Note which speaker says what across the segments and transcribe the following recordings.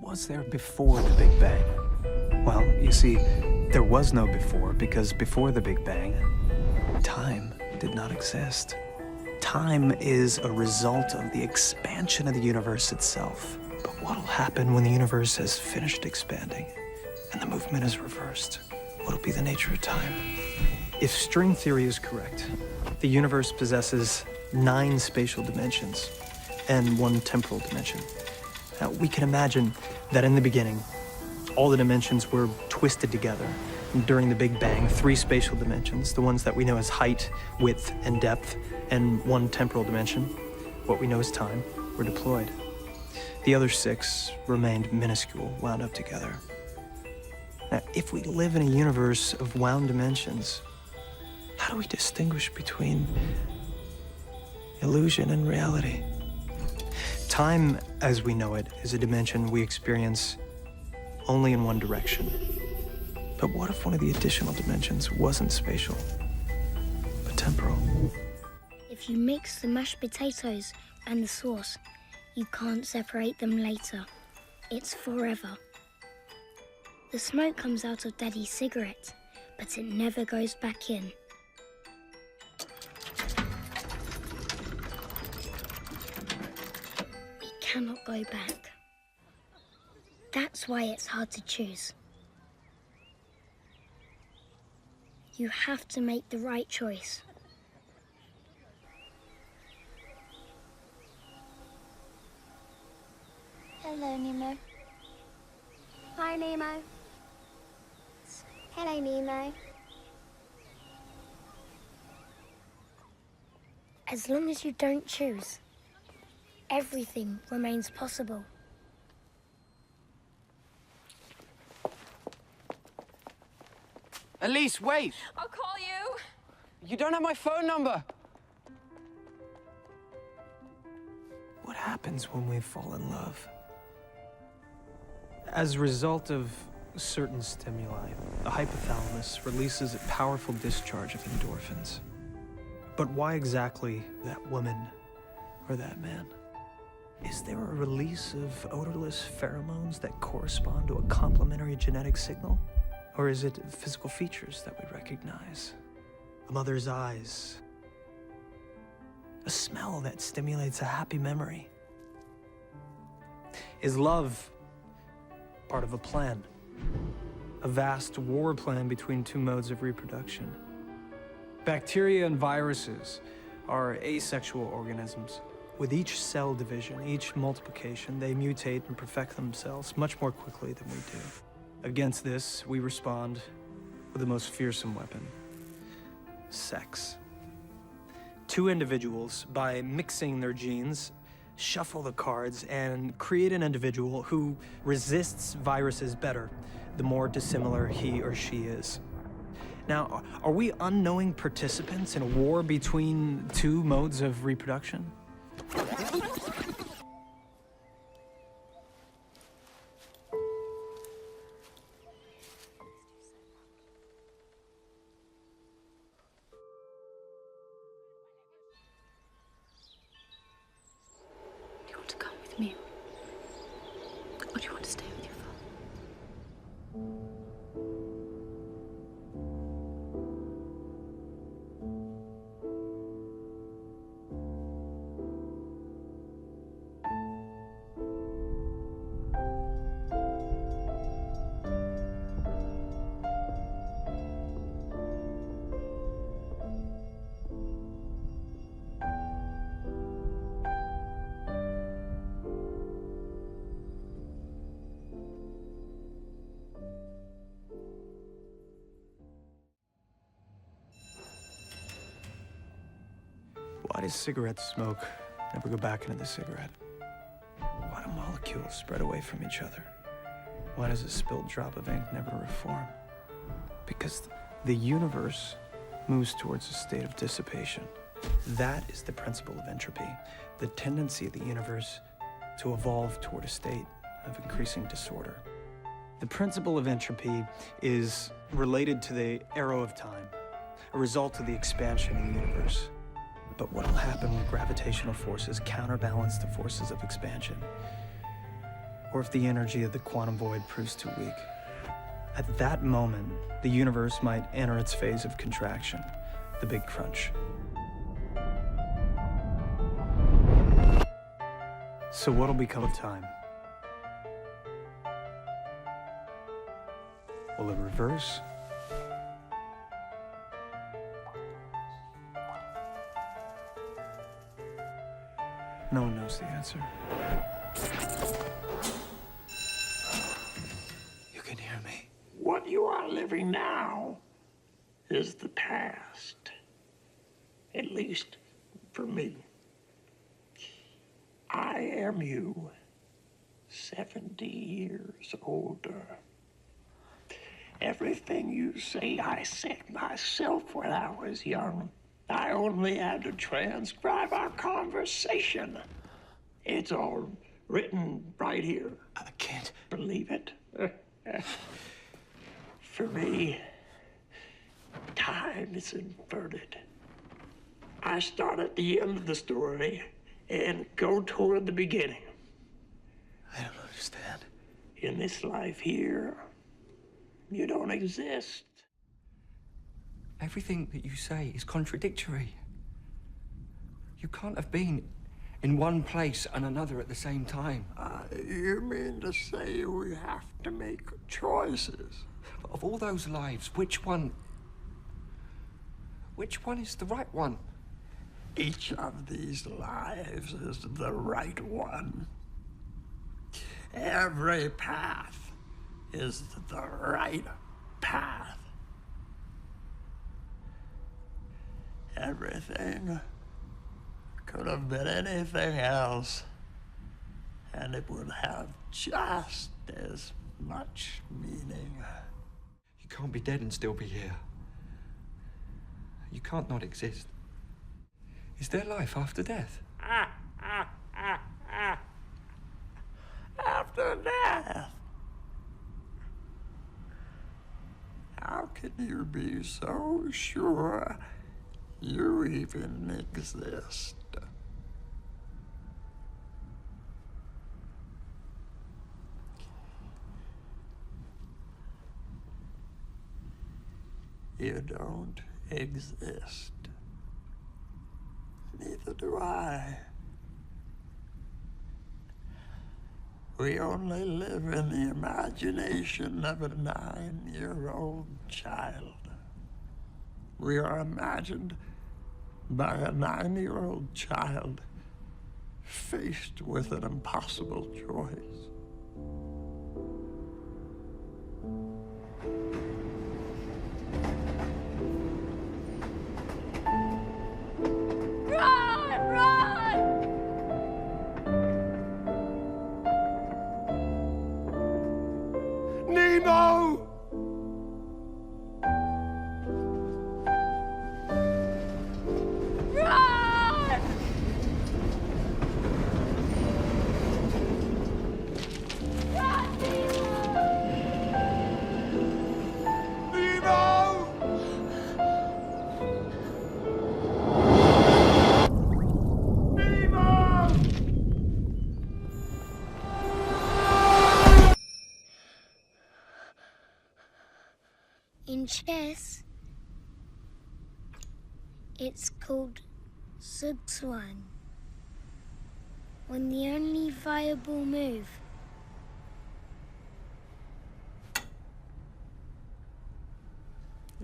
Speaker 1: was there before the Big Bang? Well, you see, there was no before because before the Big Bang, time did not exist. Time is a result of the expansion of the universe itself. But what'll happen when the universe has finished expanding and the movement is reversed? What'll be the nature of time? If string theory is correct, the universe possesses 9 spatial dimensions and 1 temporal dimension. Now, we can imagine that in the beginning, all the dimensions were twisted together. And during the Big Bang, 3 spatial dimensions, the ones that we know as height, width, and depth, and 1 temporal dimension, what we know as time, were deployed. The other 6 remained minuscule, wound up together. Now, if we live in a universe of wound dimensions, how do we distinguish between illusion and reality? Time, as we know it, is a dimension we experience only in one direction. But what if one of the additional dimensions wasn't spatial, but temporal?
Speaker 2: If you mix the mashed potatoes and the sauce, you can't separate them later. It's forever. The smoke comes out of Daddy's cigarette, but it never goes back in. We cannot go back. That's why it's hard to choose. You have to make the right choice.
Speaker 3: Hello, Nemo.
Speaker 4: Hi, Nemo.
Speaker 3: Hello, Nemo.
Speaker 2: As long as you don't choose, everything remains possible.
Speaker 5: Elise, wait!
Speaker 4: I'll call you.
Speaker 5: You don't have my phone number!
Speaker 1: What happens when we fall in love? As a result of certain stimuli, the hypothalamus releases a powerful discharge of endorphins. But why exactly that woman or that man? Is there a release of odorless pheromones that correspond to a complementary genetic signal? Or is it physical features that we recognize? A mother's eyes, a smell that stimulates a happy memory? Is love part of a plan? A vast war plan between 2 modes of reproduction? Bacteria and viruses are asexual organisms. With each cell division, each multiplication, they mutate and perfect themselves much more quickly than we do. Against this, we respond with the most fearsome weapon: sex. 2 individuals, by mixing their genes, shuffle the cards and create an individual who resists viruses better the more dissimilar he or she is. Now, are we unknowing participants in a war between 2 modes of reproduction?
Speaker 4: Do you want to come with me? Or do you want to stay with your father?
Speaker 1: Why does cigarette smoke never go back into the cigarette? Why do molecules spread away from each other? Why does a spilled drop of ink never reform? Because the universe moves towards a state of dissipation. That is the principle of entropy, the tendency of the universe to evolve toward a state of increasing disorder. The principle of entropy is related to the arrow of time, a result of the expansion of the universe. But what will happen when gravitational forces counterbalance the forces of expansion? or if the energy of the quantum void proves too weak. At that moment, the universe might enter its phase of contraction, the big crunch. So what'll become of time? Will it reverse? No one knows the answer. You can hear me.
Speaker 3: What you are living now is the past. At least for me. I am you, 70 years older. Everything you say I said myself when I was young. I only had to transcribe our conversation. It's all written right here.
Speaker 1: I can't
Speaker 3: believe it. For me, time is inverted. I start at the end of the story and go toward the beginning.
Speaker 1: I don't understand.
Speaker 3: In this life here, you don't exist.
Speaker 5: Everything that you say is contradictory. You can't have been in one place and another at the same time.
Speaker 3: You mean to say we have to make choices?
Speaker 5: Of all those lives, which one is the right one?
Speaker 3: Each of these lives is the right one. Every path is the right path. Everything could have been anything else, and it would have just as much meaning.
Speaker 5: You can't be dead and still be here. You can't not exist. Is there life after death?
Speaker 3: After death? How can you be so sure you even exist? You don't exist. Neither do I. We only live in the imagination of a 9-year-old child. We are imagined by a 9-year-old child faced with an impossible choice. Nemo!
Speaker 2: Run! Run,
Speaker 3: Nemo! Nemo!
Speaker 2: In chess, it's called ZUGZWANG. When the only viable move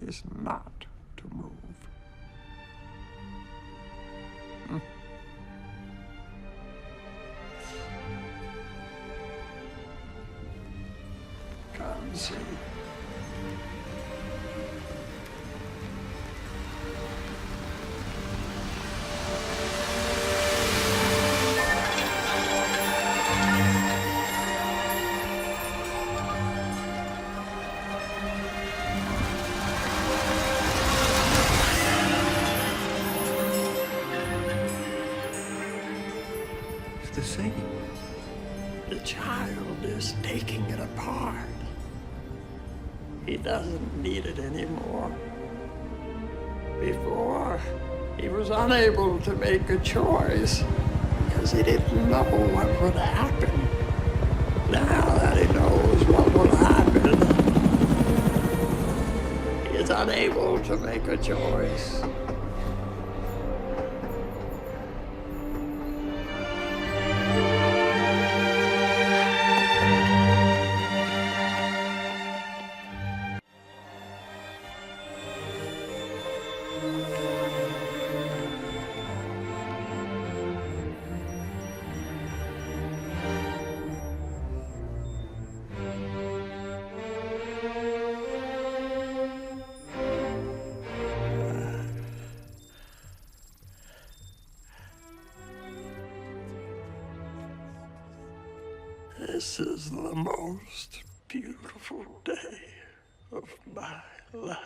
Speaker 3: is not to move. Come see.
Speaker 5: The sea.
Speaker 3: The child is taking it apart. He doesn't need it anymore. Before, he was unable to make a choice because he didn't know what would happen. Now that he knows what will happen, he is unable to make a choice. This is the most beautiful day of my life.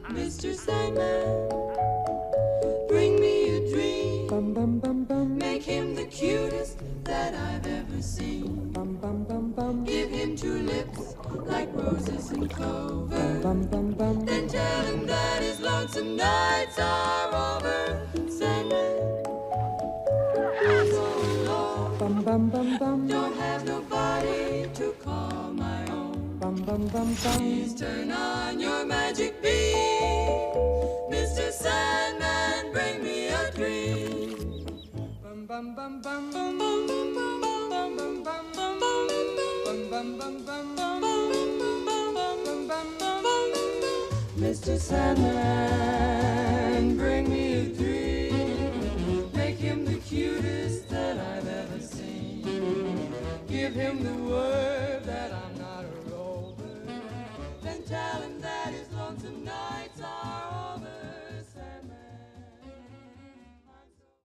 Speaker 6: Mr. Sandman, bring me a dream. Make him the cutest that I've ever seen. Give him two lips like roses and clover. Then tell him that his lonesome nights are over. Sandman, I'm so alone. Don't have nobody to call my own. Please turn on your magic beam. Mr. Sandman, bring me a dream. Mr. Sandman, bring me